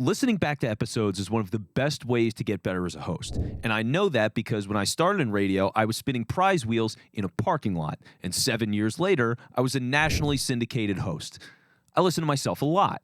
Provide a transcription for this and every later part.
Listening back to episodes is one of the best ways to get better as a host. And I know that because when I started in radio, I was spinning prize wheels in a parking lot. And 7 years later, I was a nationally syndicated host. I listen to myself a lot.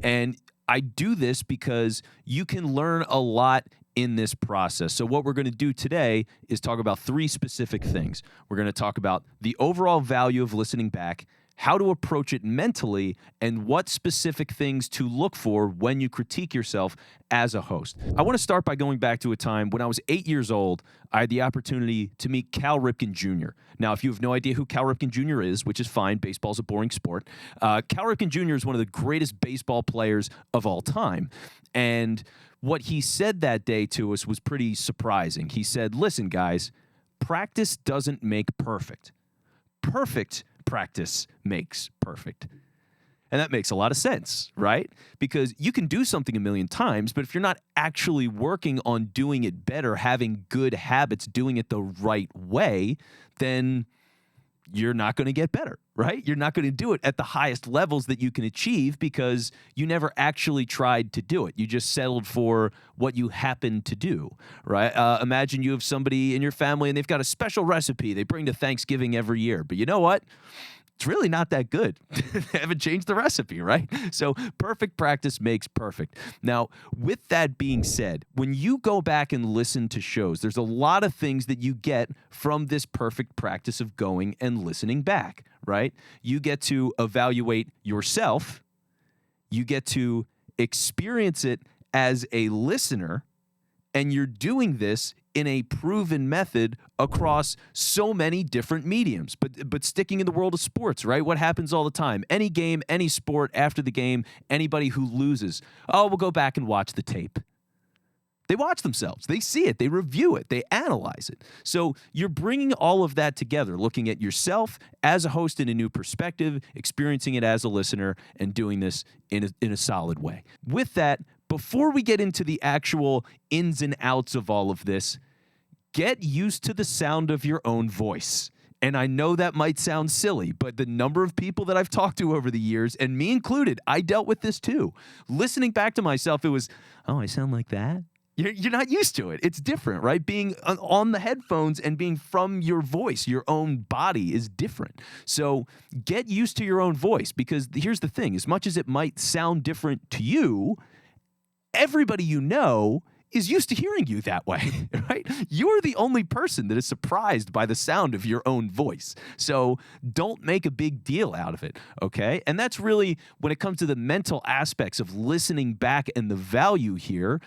And I do this because you can learn a lot in this process. So what we're going to do today is talk about three specific things. We're going to talk about the overall value of listening back, how to approach it mentally, and what specific things to look for when you critique yourself as a host. I want to start by going back to a time when I was 8 years old. I had the opportunity to meet Cal Ripken Jr. Now, if you have no idea who Cal Ripken Jr. is, which is fine, baseball's a boring sport, Cal Ripken Jr. is one of the greatest baseball players of all time. And what he said that day to us was pretty surprising. He said, listen, guys, practice doesn't make perfect. Perfect practice makes perfect. And that makes a lot of sense, right? Because you can do something a million times, but if you're not actually working on doing it better, having good habits, doing it the right way, then you're not going to get better, right? You're not going to do it at the highest levels that you can achieve because you never actually tried to do it. You just settled for what you happen to do, right? Imagine you have somebody in your family and they've got a special recipe they bring to Thanksgiving every year. But you know what? It's really not that good. They haven't changed the recipe, right? So perfect practice makes perfect. Now, with that being said, when you go back and listen to shows, there's a lot of things that you get from this perfect practice of going and listening back, right? You get to evaluate yourself. You get to experience it as a listener, and you're doing this in a proven method across so many different mediums. But sticking in the world of sports, right? What happens all the time? Any game, any sport, after the game, anybody who loses, oh, we'll go back and watch the tape. They watch themselves. They see it. They review it. They analyze it. So you're bringing all of that together, looking at yourself as a host in a new perspective, experiencing it as a listener, and doing this in a solid way. With that, before we get into the actual ins and outs of all of this, get used to the sound of your own voice. And I know that might sound silly, but the number of people that I've talked to over the years, and me included, I dealt with this too. Listening back to myself, it was, oh, I sound like that? You're not used to it. It's different, right? Being on the headphones and being from your voice, your own body is different. So get used to your own voice, because here's the thing. As much as it might sound different to you, everybody you know is used to hearing you that way, right? You're the only person that is surprised by the sound of your own voice. So don't make a big deal out of it, okay? And that's really, when it comes to the mental aspects of listening back and the value here,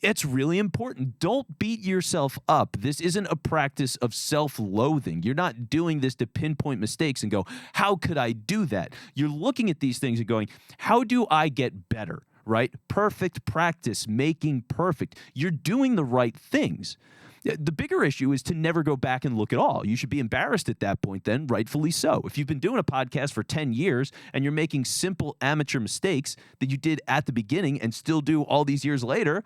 it's really important. Don't beat yourself up. This isn't a practice of self-loathing. You're not doing this to pinpoint mistakes and go, how could I do that? You're looking at these things and going, how do I get better? Right? Perfect practice, making perfect. You're doing the right things. The bigger issue is to never go back and look at all. You should be embarrassed at that point then, rightfully so. If you've been doing a podcast for 10 years and you're making simple amateur mistakes that you did at the beginning and still do all these years later,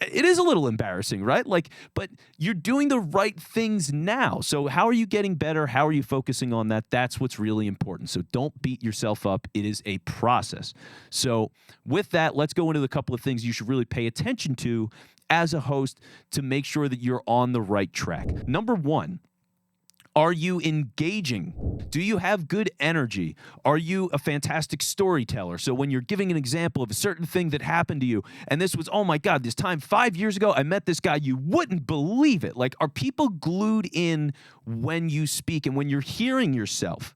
it is a little embarrassing, right? But you're doing the right things now. So how are you getting better? How are you focusing on that? That's what's really important. So don't beat yourself up. It is a process. So with that, let's go into the couple of things you should really pay attention to as a host to make sure that you're on the right track. Number one, are you engaging? Do you have good energy? Are you a fantastic storyteller? So when you're giving an example of a certain thing that happened to you, and this was, oh my God, this time 5 years ago, I met this guy, you wouldn't believe it. Like, are people glued in when you speak and when you're hearing yourself?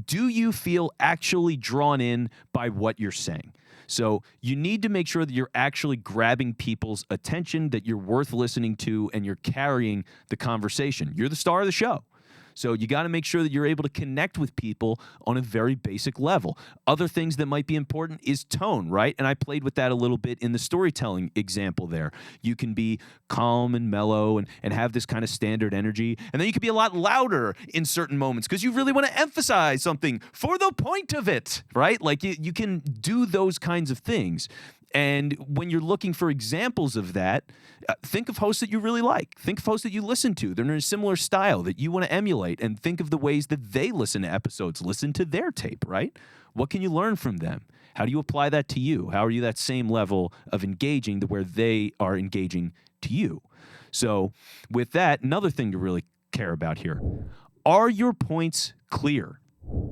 Do you feel actually drawn in by what you're saying? So you need to make sure that you're actually grabbing people's attention, that you're worth listening to, and you're carrying the conversation. You're the star of the show. So you got to make sure that you're able to connect with people on a very basic level. Other things that might be important is tone, right? And I played with that a little bit in the storytelling example there. You can be calm and mellow and have this kind of standard energy. And then you can be a lot louder in certain moments because you really want to emphasize something for the point of it, right? Like you can do those kinds of things. And when you're looking for examples of that, think of hosts that you really like. Think of hosts that you listen to. They're in a similar style that you want to emulate, and think of the ways that they listen to episodes. Listen to their tape, right? What can you learn from them? How do you apply that to you? How are you that same level of engaging to where they are engaging to you? So with that, another thing to really care about here. Are your points clear?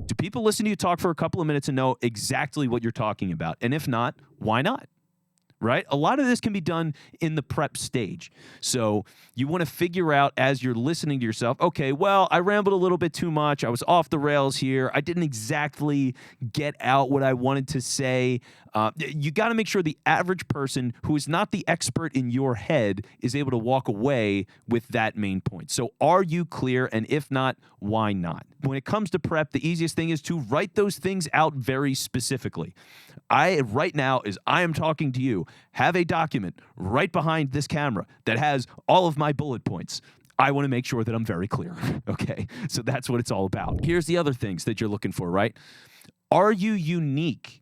Do people listen to you talk for a couple of minutes and know exactly what you're talking about? And if not, why not? Right? A lot of this can be done in the prep stage. So you want to figure out as you're listening to yourself, okay, well, I rambled a little bit too much. I was off the rails here. I didn't exactly get out what I wanted to say. You got to make sure the average person who is not the expert in your head is able to walk away with that main point. So are you clear? And if not, why not? When it comes to prep, the easiest thing is to write those things out very specifically. Right now, as I am talking to you, have a document right behind this camera that has all of my bullet points. I want to make sure that I'm very clear, okay? So that's what it's all about. Here's the other things that you're looking for, right? Are you unique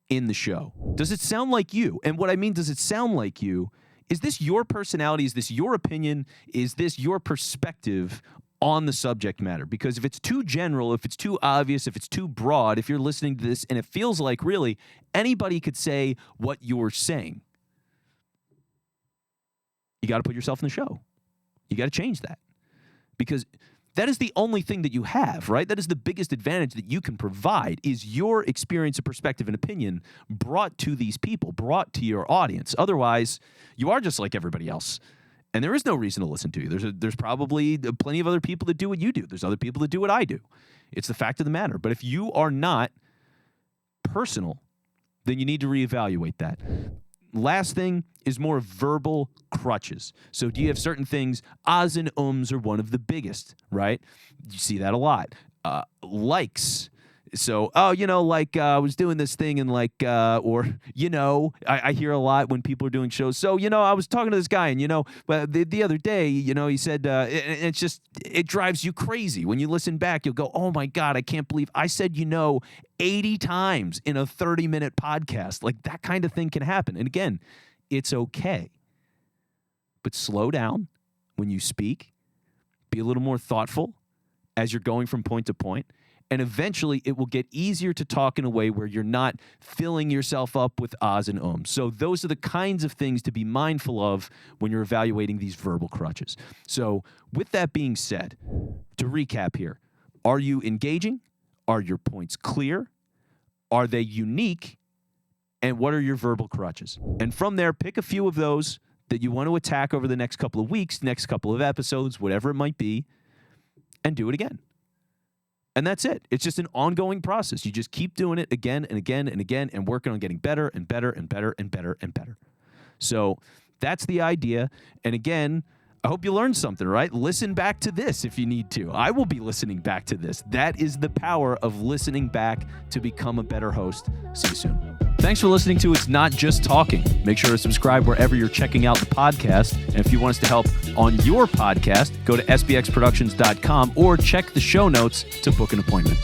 in the show? Does it sound like you? And what I mean, does it sound like you? Is this your personality? Is this your opinion? Is this your perspective on the subject matter? Because if it's too general, if it's too obvious, if it's too broad, if you're listening to this and it feels like really anybody could say what you're saying, you got to put yourself in the show. You got to change that, because that is the only thing that you have, right? That is the biggest advantage that you can provide, is your experience and perspective and opinion brought to these people, brought to your audience. Otherwise, you are just like everybody else. And there is no reason to listen to you. There's probably plenty of other people that do what you do. There's other people that do what I do. It's the fact of the matter. But if you are not personal, then you need to reevaluate that. Last thing is more verbal crutches. So do you have certain things? Ahs and ums are one of the biggest, right? You see that a lot. Likes. So, I was doing this thing and I hear a lot when people are doing shows. So, I was talking to this guy and, but the other day, he said, it drives you crazy. When you listen back, you'll go, oh my God, I can't believe I said, 80 times in a 30-minute podcast. Like, that kind of thing can happen. And again, it's okay. But slow down when you speak. Be a little more thoughtful as you're going from point to point. And eventually, it will get easier to talk in a way where you're not filling yourself up with ahs and ums. So those are the kinds of things to be mindful of when you're evaluating these verbal crutches. So with that being said, to recap here, are you engaging? Are your points clear? Are they unique? And what are your verbal crutches? And from there, pick a few of those that you want to attack over the next couple of weeks, next couple of episodes, whatever it might be, and do it again. And that's it. It's just an ongoing process. You just keep doing it again and again and again and working on getting better and better and better and better and better. So that's the idea. And again, I hope you learned something, right? Listen back to this if you need to. I will be listening back to this. That is the power of listening back to become a better host. See you soon. Thanks for listening to It's Not Just Talking. Make sure to subscribe wherever you're checking out the podcast. And if you want us to help on your podcast, go to sbxproductions.com or check the show notes to book an appointment.